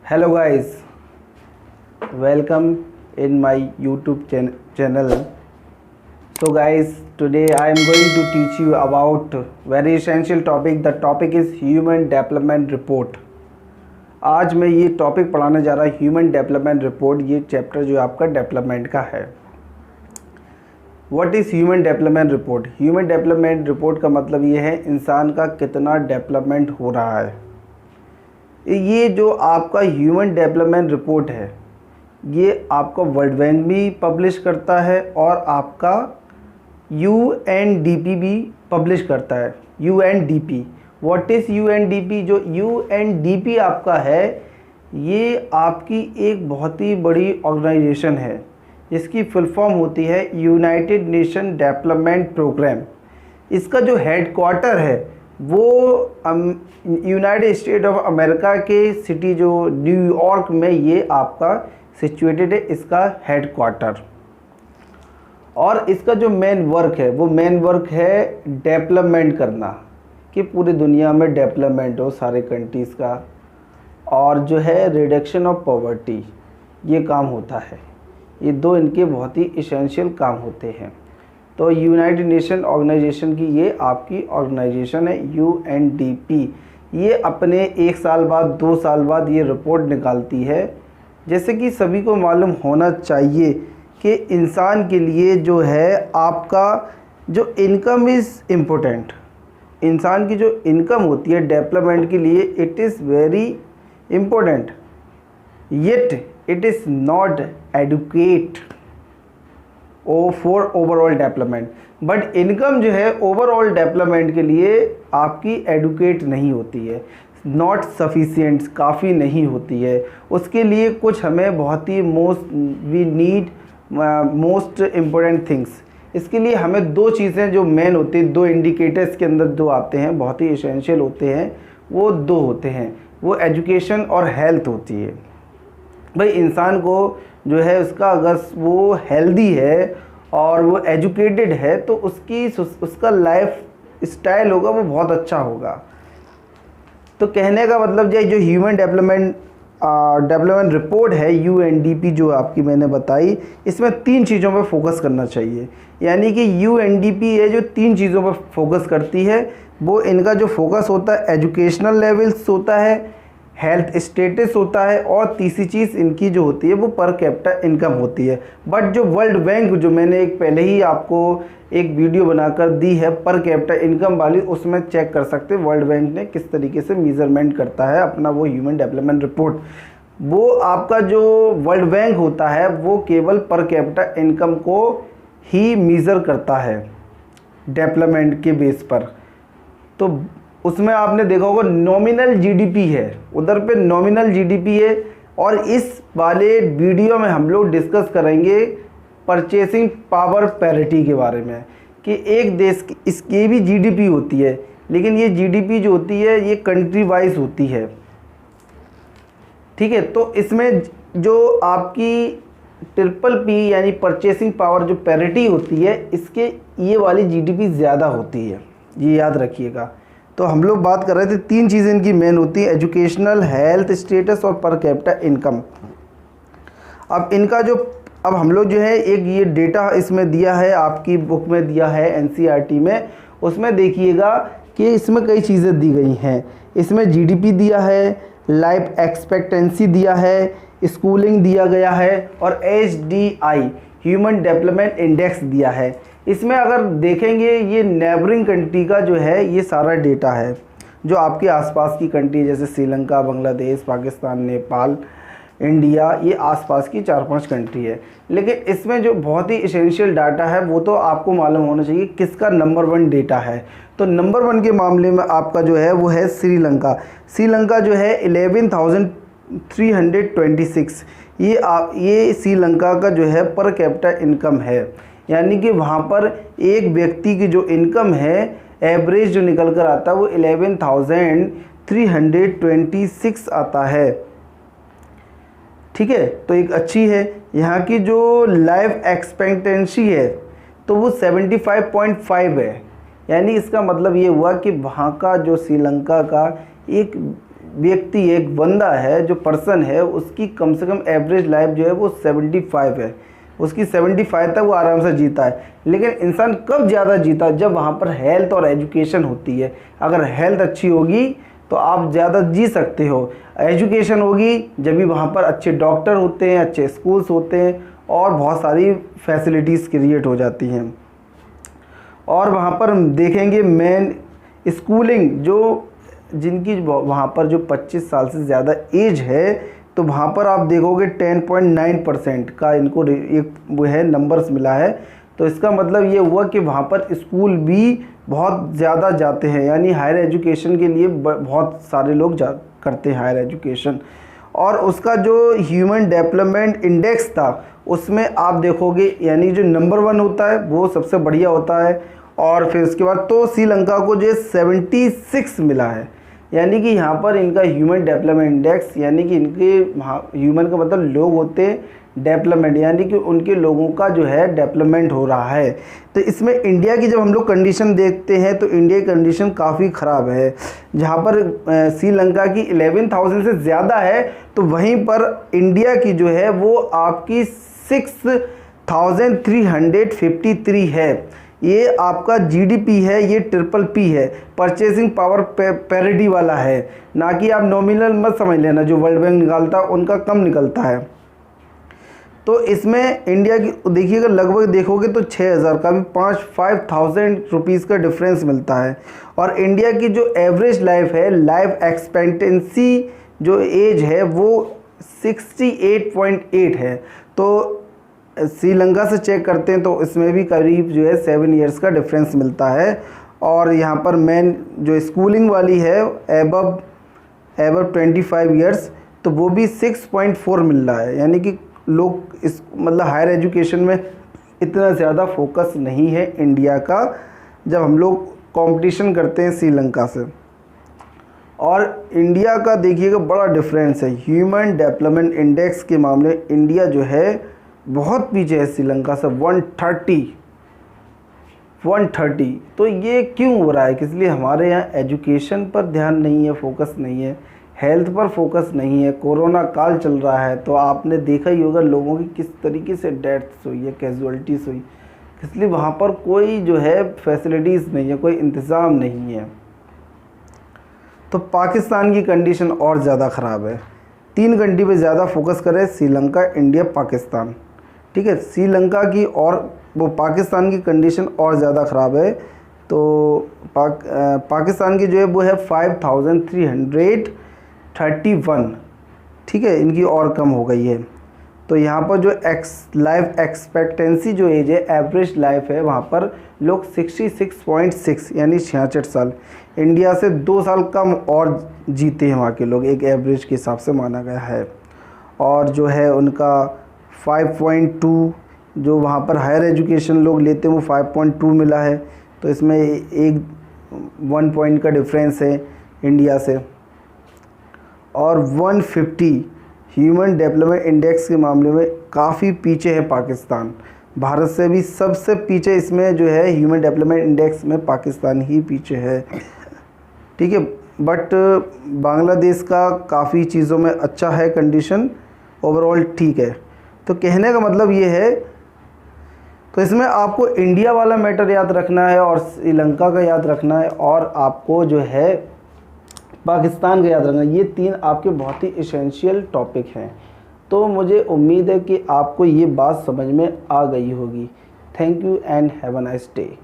Hello guys, welcome in my YouTube channel. So guys, today I am going to teach you about very essential topic. The topic is Human Development Report. आज मैं ये topic पढ़ाने जा रहा हूँ human development report. ये chapter जो आपका डेवलपमेंट का है। What is human development report? Human development report का मतलब ये है इंसान का कितना डेवलपमेंट हो रहा है। ये जो आपका ह्यूमन डेवलपमेंट रिपोर्ट है ये आपका वर्ल्ड बैंक भी पब्लिश करता है और आपका UNDP भी पब्लिश करता है। UNDP, what is UNDP? जो UNDP आपका है ये आपकी एक बहुत ही बड़ी ऑर्गेनाइजेशन है। इसकी फुल फॉर्म होती है यूनाइटेड नेशन डेवलपमेंट प्रोग्राम। इसका जो हेडक्वार्टर है वो यूनाइटेड स्टेट ऑफ अमेरिका के सिटी जो न्यूयॉर्क में ये आपका सिचुएटेड है, इसका हेडक्वार्टर। और इसका जो मेन वर्क है वो मेन वर्क है डेवलपमेंट करना, कि पूरी दुनिया में डेवलपमेंट हो सारे कंट्रीज़ का, और जो है रिडक्शन ऑफ पॉवर्टी, ये काम होता है। ये दो इनके बहुत ही इसेंशियल काम होते हैं। तो यूनाइटेड नेशन ऑर्गेनाइजेशन की ये आपकी ऑर्गेनाइजेशन है UNDP। ये अपने 1 साल बाद 2 साल बाद ये रिपोर्ट निकालती है। जैसे कि सभी को मालूम होना चाहिए कि इंसान के लिए जो है आपका जो इनकम इज़ इम्पोर्टेंट। इंसान की जो इनकम होती है डेवलपमेंट के लिए it is very important, yet it is not adequate for overall development. But income जो है ओवरऑल डेवलपमेंट के लिए आपकी एडुकेट नहीं होती है, नॉट सफिशिएंट, काफ़ी नहीं होती है। उसके लिए कुछ हमें बहुत ही we need most important things. इसके लिए हमें 2 चीज़ें जो मेन होती हैं, 2 इंडिकेटर्स के अंदर जो आते हैं बहुत ही एसेंशियल होते हैं, वो 2 होते हैं, वो एजुकेशन और हेल्थ होती है। भाई इंसान को जो है उसका अगर वो हेल्दी है और वो एजुकेटेड है तो उसका लाइफ स्टाइल होगा वो बहुत अच्छा होगा। तो कहने का मतलब जो ह्यूमन डेवलपमेंट रिपोर्ट है UNDP जो आपकी मैंने बताई, इसमें 3 चीज़ों पर फोकस करना चाहिए। यानी कि UNDP है जो 3 चीज़ों पर फोकस करती है। वो इनका जो फोकस होता है एजुकेशनल लेवल्स होता है, हेल्थ स्टेटस होता है, और तीसरी चीज़ इनकी जो होती है वो पर कैपिटा इनकम होती है। बट जो वर्ल्ड बैंक जो मैंने एक पहले ही आपको एक वीडियो बनाकर दी है पर कैपिटा इनकम वाली, उसमें चेक कर सकते हैं वर्ल्ड बैंक ने किस तरीके से मेज़रमेंट करता है अपना वो ह्यूमन डेवलपमेंट रिपोर्ट। वो आपका जो वर्ल्ड बैंक होता है वो केवल पर कैपिटा इनकम को ही मेज़र करता है डेवलपमेंट के बेस पर। तो उसमें आपने देखा होगा नॉमिनल GDP है, उधर पे नॉमिनल GDP है। और इस वाले वीडियो में हम लोग डिस्कस करेंगे परचेसिंग पावर पैरिटी के बारे में, कि एक देश की इसकी भी GDP होती है, लेकिन ये GDP जो होती है ये कंट्री वाइज होती है, ठीक है। तो इसमें जो आपकी PPP यानी परचेसिंग पावर जो पैरिटी होती है, इसके ये वाली GDP ज़्यादा होती है, ये याद रखिएगा। तो हम लोग बात कर रहे थे 3 चीज़ें इनकी मेन होती है, एजुकेशनल, हेल्थ स्टेटस और पर कैपिटा इनकम। अब हम लोग जो है एक ये डेटा इसमें दिया है, आपकी बुक में दिया है NCERT में, उसमें देखिएगा कि इसमें कई चीज़ें दी गई हैं। इसमें GDP दिया है, लाइफ एक्सपेक्टेंसी दिया है, स्कूलिंग दिया गया है, और HDI ह्यूमन डेवलपमेंट इंडेक्स दिया है। इसमें अगर देखेंगे ये नेबरिंग कंट्री का जो है ये सारा डेटा है, जो आपके आसपास की कंट्री जैसे श्रीलंका, बांग्लादेश, पाकिस्तान, नेपाल, इंडिया, ये आसपास की 4-5 कंट्री है। लेकिन इसमें जो बहुत ही इसेंशियल डाटा है वो तो आपको मालूम होना चाहिए किसका नंबर 1 डेटा है। तो नंबर 1 के मामले में आपका जो है वो है श्रीलंका। श्रीलंका जो है 11,326, ये श्रीलंका का जो है पर कैपिटा इनकम है। यानी कि वहाँ पर एक व्यक्ति की जो इनकम है एवरेज जो निकल कर आता है वो 11,326 आता है, ठीक है। तो एक अच्छी है। यहाँ की जो लाइफ एक्सपेक्टेंसी है तो वो 75.5 है। यानी इसका मतलब ये हुआ कि वहाँ का जो श्रीलंका का एक व्यक्ति एक बंदा है, जो पर्सन है, उसकी कम से कम एवरेज लाइफ जो है वो 75 है, उसकी 75 तक वो आराम से जीता है। लेकिन इंसान कब ज़्यादा जीता? जब वहाँ पर हेल्थ और एजुकेशन होती है। अगर हेल्थ अच्छी होगी तो आप ज़्यादा जी सकते हो, एजुकेशन होगी जब भी वहाँ पर अच्छे डॉक्टर होते हैं, अच्छे स्कूल्स होते हैं और बहुत सारी फैसिलिटीज़ क्रिएट हो जाती हैं। और वहाँ पर हम देखेंगे मेन स्कूलिंग, जो जिनकी वहाँ पर जो 25 साल से ज़्यादा एज है, तो वहाँ पर आप देखोगे 10.9% का इनको एक वो है नंबर्स मिला है। तो इसका मतलब ये हुआ कि वहाँ पर स्कूल भी बहुत ज़्यादा जाते हैं, यानी हायर एजुकेशन के लिए बहुत सारे लोग करते हैं हायर एजुकेशन। और उसका जो ह्यूमन डेवलपमेंट इंडेक्स था उसमें आप देखोगे, यानी जो नंबर 1 होता है वो सबसे बढ़िया होता है। और फिर उसके बाद तो श्रीलंका को जो 76 मिला है, यानी कि यहाँ पर इनका ह्यूमन डेवलपमेंट इंडेक्स, यानी कि इनके ह्यूमन का मतलब लोग होते हैं, डेवलपमेंट यानी कि उनके लोगों का जो है डेवलपमेंट हो रहा है। तो इसमें इंडिया की जब हम लोग कंडीशन देखते हैं तो इंडिया की कंडीशन काफ़ी ख़राब है। जहाँ पर श्रीलंका की 11,000 से ज़्यादा है, तो वहीं पर इंडिया की जो है वो आपकी 6,353 है। ये आपका जीडीपी है, ये PPP है, परचेसिंग पावर पैरिटी वाला है, ना कि आप नॉमिनल मत समझ लेना, जो वर्ल्ड बैंक निकालता है उनका कम निकलता है। तो इसमें इंडिया की देखिएगा, लगभग देखोगे तो 6,000 का भी 5,000 रुपीज़ का डिफरेंस मिलता है। और इंडिया की जो एवरेज लाइफ है, लाइफ एक्सपेक्टेंसी जो एज है वो 68.8 है। तो श्रीलंका से चेक करते हैं तो इसमें भी करीब जो है 7 ईयर्स का डिफरेंस मिलता है। और यहाँ पर मेन जो स्कूलिंग वाली है एबव 25 ईयर्स, तो वो भी 6.4 मिल रहा है, यानी कि लोग इस मतलब हायर एजुकेशन में इतना ज़्यादा फोकस नहीं है इंडिया का, जब हम लोग कंपटीशन करते हैं श्रीलंका से। और इंडिया का देखिएगा बड़ा डिफरेंस है, ह्यूमन डेवलपमेंट इंडेक्स के मामले इंडिया जो है बहुत पीछे है श्रीलंका से, 130। तो ये क्यों हो रहा है? इसलिए हमारे यहाँ एजुकेशन पर ध्यान नहीं है, फोकस नहीं है, हेल्थ पर फोकस नहीं है। कोरोना काल चल रहा है तो आपने देखा ही होगा लोगों की किस तरीके से डेथ्स हुई है, कैजुअलिटीज़ हुई, इसलिए वहाँ पर कोई जो है फैसिलिटीज़ नहीं है, कोई इंतज़ाम नहीं है। तो पाकिस्तान की कंडीशन और ज़्यादा ख़राब है। 3 कंट्री पे ज़्यादा फोकस करें, श्रीलंका, इंडिया, पाकिस्तान, ठीक है। श्रीलंका की और वो पाकिस्तान की कंडीशन और ज़्यादा ख़राब है। तो पाकिस्तान की जो है वो है 5,331, ठीक है, इनकी और कम हो गई है। तो यहाँ पर जो लाइफ एक्सपेक्टेंसी जो एज है, एवरेज लाइफ है, वहाँ पर लोग 66.6 यानी 66 साल, इंडिया से 2 साल कम और जीते हैं वहाँ के लोग, एक एवरेज के हिसाब से माना गया है। और जो है उनका 5.2 जो वहाँ पर हायर एजुकेशन लोग लेते हैं वो 5.2 मिला है। तो इसमें 1 पॉइंट का डिफरेंस है इंडिया से। और 150 ह्यूमन डेवलपमेंट इंडेक्स के मामले में काफ़ी पीछे है पाकिस्तान, भारत से भी सबसे पीछे इसमें जो है ह्यूमन डेवलपमेंट इंडेक्स में पाकिस्तान ही पीछे है, ठीक है। बट बांग्लादेश का काफ़ी चीज़ों में अच्छा है कंडीशन, ओवरऑल ठीक है। तो कहने का मतलब ये है, तो इसमें आपको इंडिया वाला मैटर याद रखना है और श्रीलंका का याद रखना है और आपको जो है पाकिस्तान का याद रखना है। ये 3 आपके बहुत ही एसेंशियल टॉपिक हैं। तो मुझे उम्मीद है कि आपको ये बात समझ में आ गई होगी। Thank you and have a nice day.